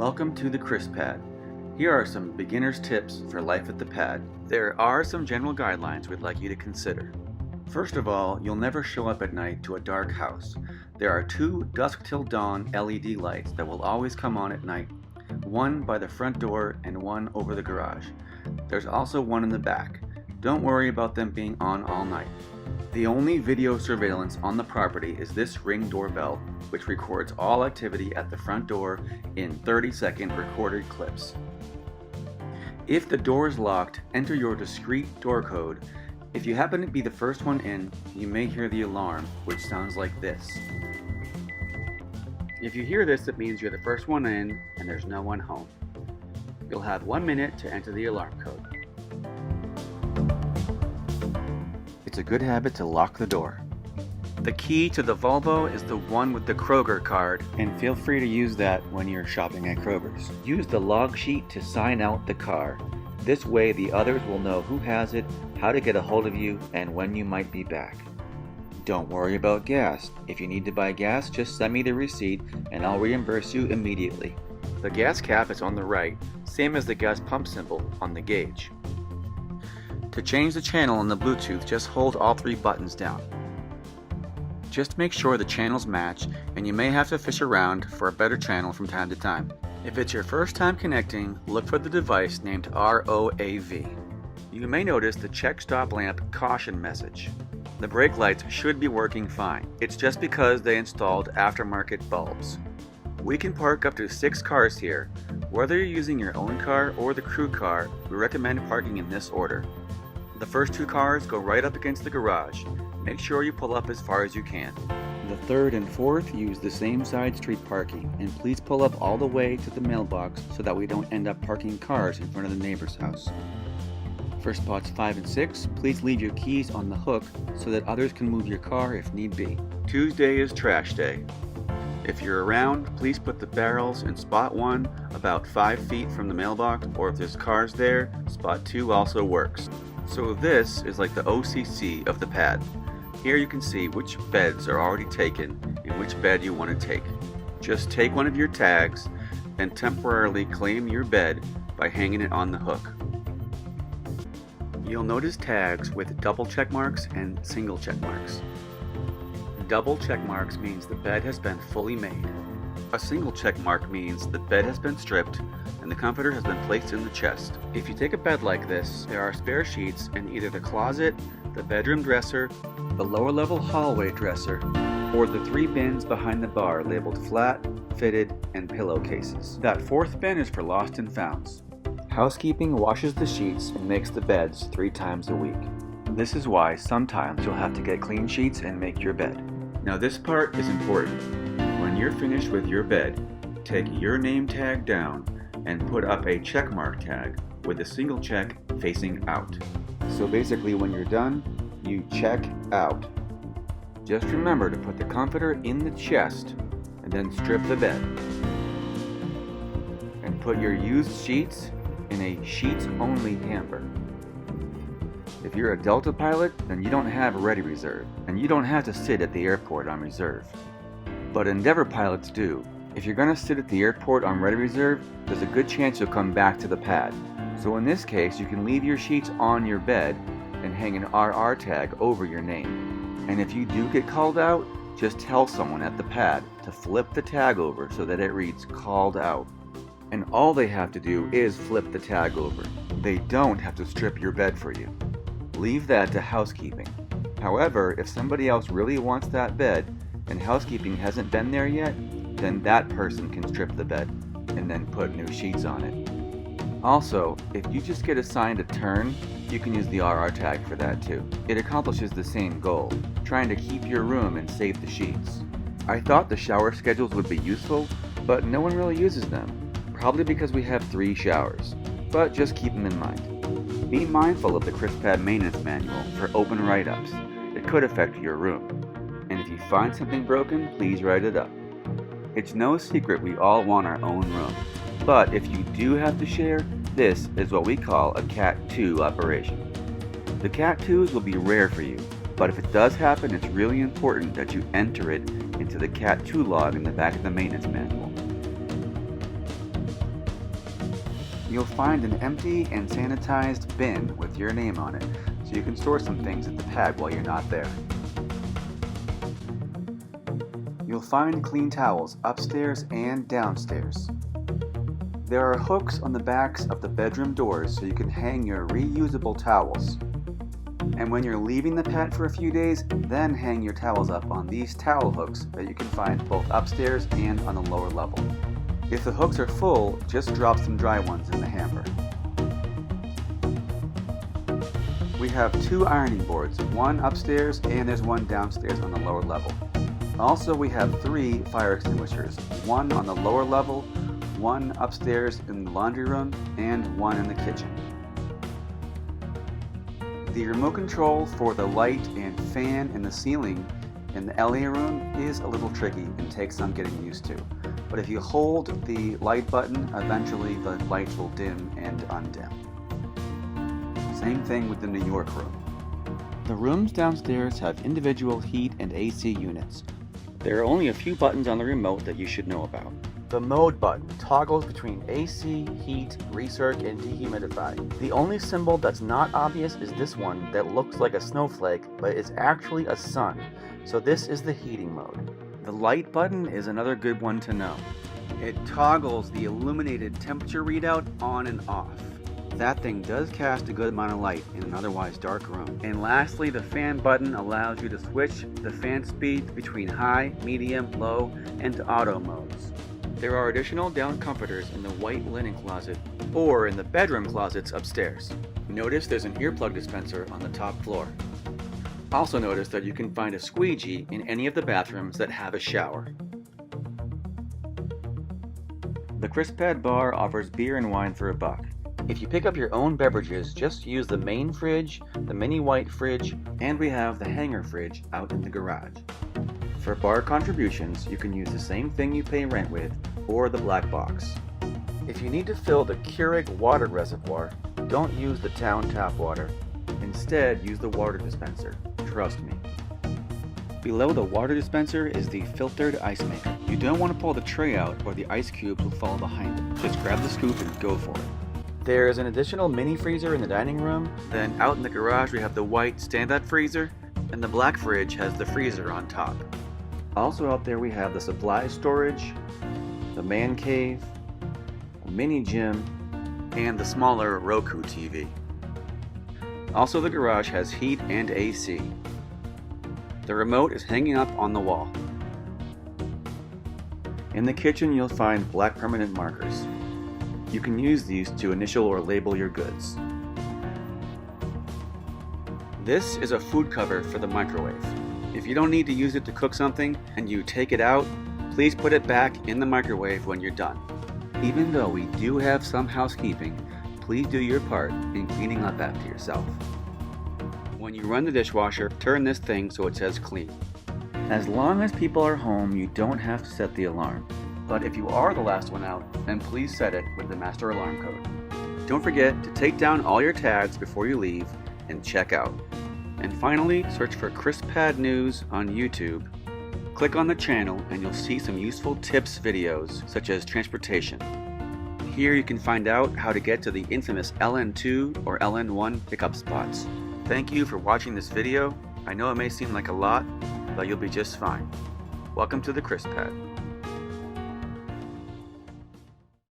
Welcome to the CrisPad. Here are some beginner's tips for life at the pad. There are some general guidelines we'd like you to consider. First of all, you'll never show up at night to a dark house. There are 2 dusk till dawn LED lights that will always come on at night. One by the front door and one over the garage. There's also one in the back. Don't worry about them being on all night. The only video surveillance on the property is this Ring doorbell, which records all activity at the front door in 30-second recorded clips. If the door is locked, enter your discrete door code. If you happen to be the first one in, you may hear the alarm, which sounds like this. If you hear this, it means you're the first one in and there's no one home. You'll have 1 minute to enter the alarm code. It's a good habit to lock the door. The key to the Volvo is the one with the Kroger card, and feel free to use that when you're shopping at Kroger's. Use the log sheet to sign out the car. This way the others will know who has it, how to get a hold of you, and when you might be back. Don't worry about gas. If you need to buy gas, just send me the receipt and I'll reimburse you immediately. The gas cap is on the right, same as the gas pump symbol on the gauge. To change the channel on the Bluetooth, just hold all 3 buttons down. Just make sure the channels match, and you may have to fish around for a better channel from time to time. If it's your first time connecting, look for the device named ROAV. You may notice the check stop lamp caution message. The brake lights should be working fine. It's just because they installed aftermarket bulbs. We can park up to 6 cars here. Whether you're using your own car or the crew car, we recommend parking in this order. The first 2 cars go right up against the garage. Make sure you pull up as far as you can. The 3rd and 4th use the same side street parking, and please pull up all the way to the mailbox so that we don't end up parking cars in front of the neighbor's house. For spots 5 and 6, please leave your keys on the hook so that others can move your car if need be. Tuesday is trash day. If you're around, please put the barrels in spot 1 about 5 feet from the mailbox, or if there's cars there, spot 2 also works. So this is like the OCC of the pad. Here you can see which beds are already taken and which bed you want to take. Just take one of your tags and temporarily claim your bed by hanging it on the hook. You'll notice tags with double check marks and single check marks. Double check marks means the bed has been fully made. A single check mark means the bed has been stripped and the comforter has been placed in the chest. If you take a bed like this, there are spare sheets in either the closet, the bedroom dresser, the lower level hallway dresser, or the 3 bins behind the bar labeled flat, fitted, and pillowcases. That 4th bin is for lost and founds. Housekeeping washes the sheets and makes the beds 3 times a week. This is why sometimes you'll have to get clean sheets and make your bed. Now this part is important. When you're finished with your bed, take your name tag down and put up a check mark tag with a single check facing out. So basically when you're done, you check out. Just remember to put the comforter in the chest and then strip the bed. And put your used sheets in a sheets only hamper. If you're a Delta pilot, then you don't have a ready reserve, and you don't have to sit at the airport on reserve. But Endeavor pilots do. If you're going to sit at the airport on ready reserve, there's a good chance you'll come back to the pad. So in this case, you can leave your sheets on your bed and hang an RR tag over your name. And if you do get called out, just tell someone at the pad to flip the tag over so that it reads called out. And all they have to do is flip the tag over. They don't have to strip your bed for you. Leave that to housekeeping. However, if somebody else really wants that bed and housekeeping hasn't been there yet, then that person can strip the bed and then put new sheets on it. Also, if you just get assigned a turn, you can use the RR tag for that too. It accomplishes the same goal, trying to keep your room and save the sheets. I thought the shower schedules would be useful, but no one really uses them. Probably because we have 3 showers, but just keep them in mind. Be mindful of the CrisPad maintenance manual for open write-ups. It could affect your room. And if you find something broken, please write it up. It's no secret we all want our own room. But if you do have to share, this is what we call a Cat 2 operation. The Cat 2s will be rare for you, but if it does happen, it's really important that you enter it into the Cat 2 log in the back of the maintenance manual. You'll find an empty and sanitized bin with your name on it, so you can store some things at the pad while you're not there. You'll find clean towels upstairs and downstairs. There are hooks on the backs of the bedroom doors so you can hang your reusable towels. And when you're leaving the pad for a few days, then hang your towels up on these towel hooks that you can find both upstairs and on the lower level. If the hooks are full, just drop some dry ones in the hamper. We have 2 ironing boards, one upstairs and there's one downstairs on the lower level. Also, we have 3 fire extinguishers, one on the lower level, one upstairs in the laundry room, and one in the kitchen. The remote control for the light and fan in the ceiling in the LA room is a little tricky and takes some getting used to. But if you hold the light button, eventually the lights will dim and undim. Same thing with the New York room. The rooms downstairs have individual heat and AC units. There are only a few buttons on the remote that you should know about. The mode button toggles between AC, heat, recirc, and dehumidify. The only symbol that's not obvious is this one that looks like a snowflake, but it's actually a sun. So this is the heating mode. The light button is another good one to know. It toggles the illuminated temperature readout on and off. That thing does cast a good amount of light in an otherwise dark room. And lastly, the fan button allows you to switch the fan speed between high, medium, low, and auto modes. There are additional down comforters in the white linen closet or in the bedroom closets upstairs. Notice there's an earplug dispenser on the top floor. Also notice that you can find a squeegee in any of the bathrooms that have a shower. The CrisPad bar offers beer and wine for $1. If you pick up your own beverages, just use the main fridge, the mini white fridge, and we have the hanger fridge out in the garage. For bar contributions, you can use the same thing you pay rent with, or the black box. If you need to fill the Keurig water reservoir, don't use the town tap water. Instead, use the water dispenser. Trust me. Below the water dispenser is the filtered ice maker. You don't want to pull the tray out or the ice cubes will fall behind it. Just grab the scoop and go for it. There is an additional mini freezer in the dining room. Then out in the garage we have the white stand-up freezer, and the black fridge has the freezer on top. Also out there we have the supply storage, the man cave, a mini gym, and the smaller Roku TV. Also, the garage has heat and AC. The remote is hanging up on the wall. In the kitchen you'll find black permanent markers. You can use these to initial or label your goods. This is a food cover for the microwave. If you don't need to use it to cook something and you take it out, please put it back in the microwave when you're done. Even though we do have some housekeeping, please do your part in cleaning up after yourself. When you run the dishwasher, turn this thing so it says clean. As long as people are home, you don't have to set the alarm. But if you are the last one out, then please set it with the master alarm code. Don't forget to take down all your tags before you leave and check out. And finally, search for CrisPad News on YouTube. Click on the channel and you'll see some useful tips videos such as transportation. Here you can find out how to get to the infamous LN2 or LN1 pickup spots. Thank you for watching this video. I know it may seem like a lot, but you'll be just fine. Welcome to the CrisPad.